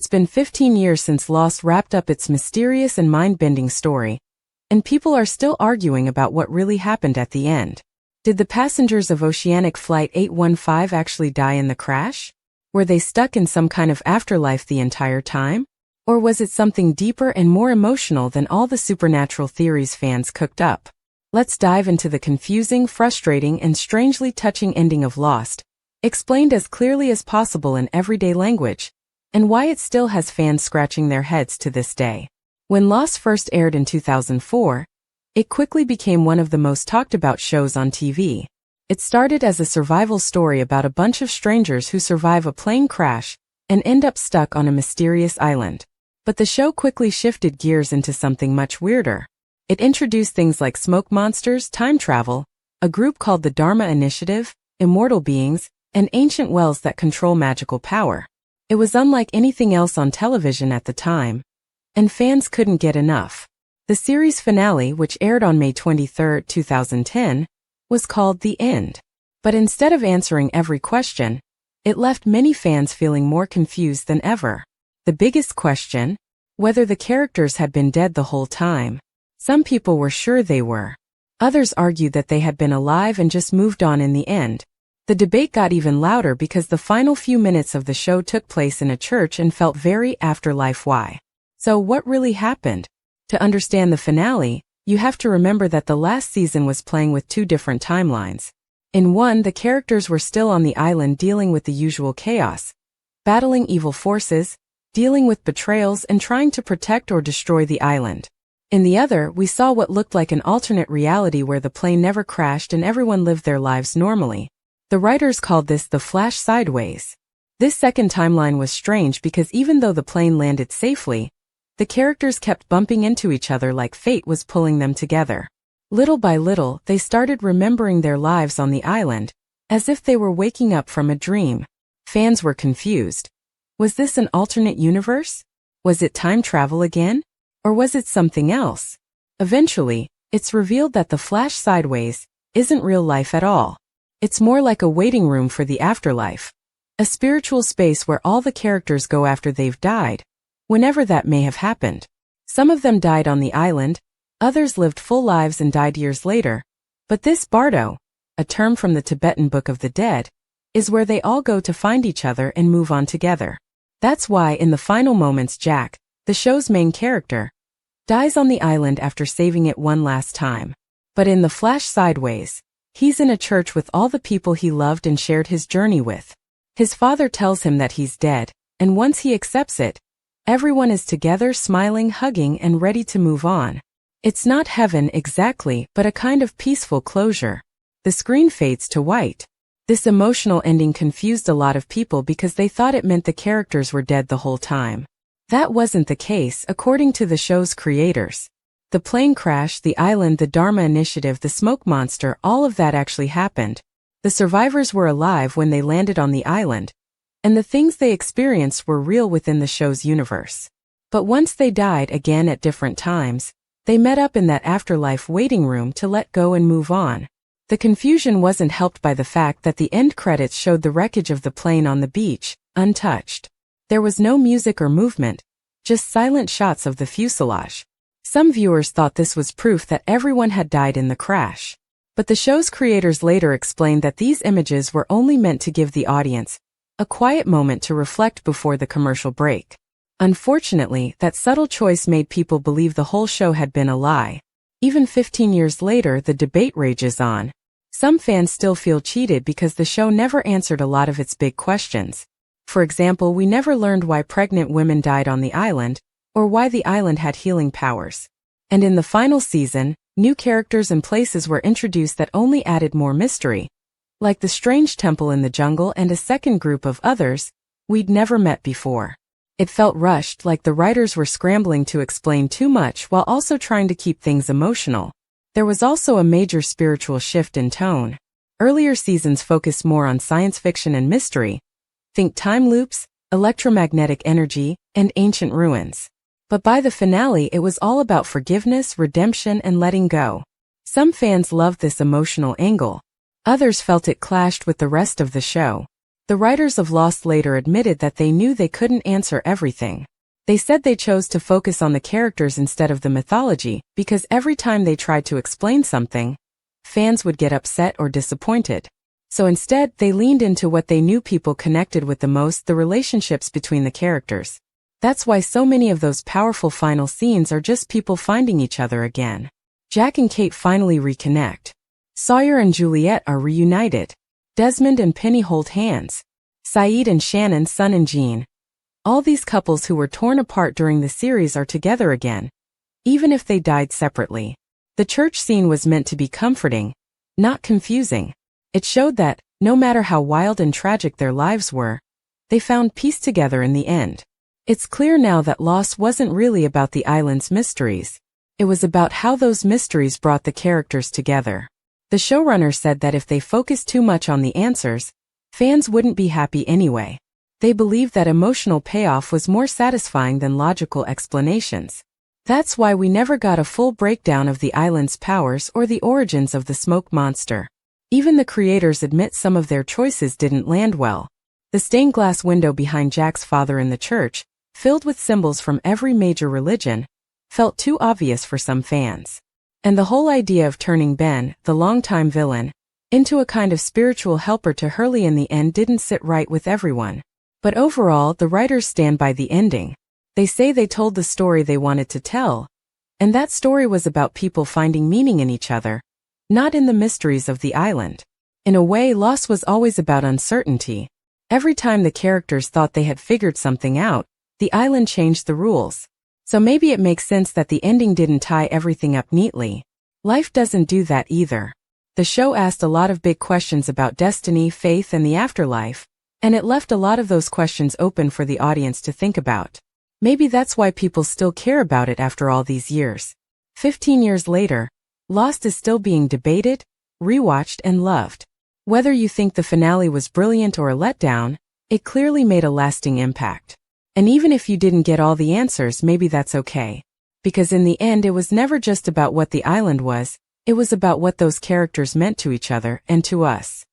It's been 15 years since Lost wrapped up its mysterious and mind-bending story, and people are still arguing about what really happened at the end. Did the passengers of Oceanic Flight 815 actually die in the crash? Were they stuck in some kind of afterlife the entire time? Or was it something deeper and more emotional than all the supernatural theories fans cooked up? Let's dive into the confusing, frustrating, and strangely touching ending of Lost, explained as clearly as possible in everyday language, and why it still has fans scratching their heads to this day. When Lost first aired in 2004, it quickly became one of the most talked about shows on TV. It started as a survival story about a bunch of strangers who survive a plane crash and end up stuck on a mysterious island. But the show quickly shifted gears into something much weirder. It introduced things like smoke monsters, time travel, a group called the Dharma Initiative, immortal beings, and ancient wells that control magical power. It was unlike anything else on television at the time, and fans couldn't get enough. The series finale, which aired on May 23, 2010, was called The End. But instead of answering every question, it left many fans feeling more confused than ever. The biggest question? Whether the characters had been dead the whole time. Some people were sure they were. Others argued that they had been alive and just moved on in the end. The debate got even louder because the final few minutes of the show took place in a church and felt very afterlife-y. So what really happened? To understand the finale, you have to remember that the last season was playing with two different timelines. In one, the characters were still on the island dealing with the usual chaos, battling evil forces, dealing with betrayals, and trying to protect or destroy the island. In the other, we saw what looked like an alternate reality where the plane never crashed and everyone lived their lives normally. The writers called this the Flash Sideways. This second timeline was strange because even though the plane landed safely, the characters kept bumping into each other like fate was pulling them together. Little by little, they started remembering their lives on the island, as if they were waking up from a dream. Fans were confused. Was this an alternate universe? Was it time travel again? Or was it something else? Eventually, it's revealed that the Flash Sideways isn't real life at all. It's more like a waiting room for the afterlife. A spiritual space where all the characters go after they've died, whenever that may have happened. Some of them died on the island, others lived full lives and died years later. But this bardo, a term from the Tibetan Book of the Dead, is where they all go to find each other and move on together. That's why in the final moments Jack, the show's main character, dies on the island after saving it one last time. But in the Flash Sideways, he's in a church with all the people he loved and shared his journey with. His father tells him that he's dead, and once he accepts it, everyone is together, smiling, hugging, and ready to move on. It's not heaven exactly, but a kind of peaceful closure. The screen fades to white. This emotional ending confused a lot of people because they thought it meant the characters were dead the whole time. That wasn't the case, according to the show's creators. The plane crash, the island, the Dharma Initiative, the smoke monster, all of that actually happened. The survivors were alive when they landed on the island, and the things they experienced were real within the show's universe. But once they died again at different times, they met up in that afterlife waiting room to let go and move on. The confusion wasn't helped by the fact that the end credits showed the wreckage of the plane on the beach, untouched. There was no music or movement, just silent shots of the fuselage. Some viewers thought this was proof that everyone had died in the crash. But the show's creators later explained that these images were only meant to give the audience a quiet moment to reflect before the commercial break. Unfortunately, that subtle choice made people believe the whole show had been a lie. Even 15 years later, the debate rages on. Some fans still feel cheated because the show never answered a lot of its big questions. For example, we never learned why pregnant women died on the island, or why the island had healing powers. And in the final season, new characters and places were introduced that only added more mystery, like the strange temple in the jungle and a second group of others we'd never met before. It felt rushed, like the writers were scrambling to explain too much while also trying to keep things emotional. There was also a major spiritual shift in tone. Earlier seasons focused more on science fiction and mystery. Think time loops, electromagnetic energy, and ancient ruins. But by the finale, it was all about forgiveness, redemption, and letting go. Some fans loved this emotional angle. Others felt it clashed with the rest of the show. The writers of Lost later admitted that they knew they couldn't answer everything. They said they chose to focus on the characters instead of the mythology because every time they tried to explain something, fans would get upset or disappointed. So instead, they leaned into what they knew people connected with the most, the relationships between the characters. That's why so many of those powerful final scenes are just people finding each other again. Jack and Kate finally reconnect. Sawyer and Juliet are reunited. Desmond and Penny hold hands. Saeed and Shannon, Sun and Jean. All these couples who were torn apart during the series are together again, even if they died separately. The church scene was meant to be comforting, not confusing. It showed that, no matter how wild and tragic their lives were, they found peace together in the end. It's clear now that Lost wasn't really about the island's mysteries. It was about how those mysteries brought the characters together. The showrunner said that if they focused too much on the answers, fans wouldn't be happy anyway. They believed that emotional payoff was more satisfying than logical explanations. That's why we never got a full breakdown of the island's powers or the origins of the smoke monster. Even the creators admit some of their choices didn't land well. The stained glass window behind Jack's father in the church, filled with symbols from every major religion, felt too obvious for some fans. And the whole idea of turning Ben, the longtime villain, into a kind of spiritual helper to Hurley in the end didn't sit right with everyone. But overall, the writers stand by the ending. They say they told the story they wanted to tell, and that story was about people finding meaning in each other, not in the mysteries of the island. In a way, Lost was always about uncertainty. Every time the characters thought they had figured something out, the island changed the rules. So maybe it makes sense that the ending didn't tie everything up neatly. Life doesn't do that either. The show asked a lot of big questions about destiny, faith, and the afterlife, and it left a lot of those questions open for the audience to think about. Maybe that's why people still care about it after all these years. 15 years later, Lost is still being debated, rewatched, and loved. Whether you think the finale was brilliant or a letdown, it clearly made a lasting impact. And even if you didn't get all the answers, maybe that's okay. Because in the end, it was never just about what the island was, it was about what those characters meant to each other and to us.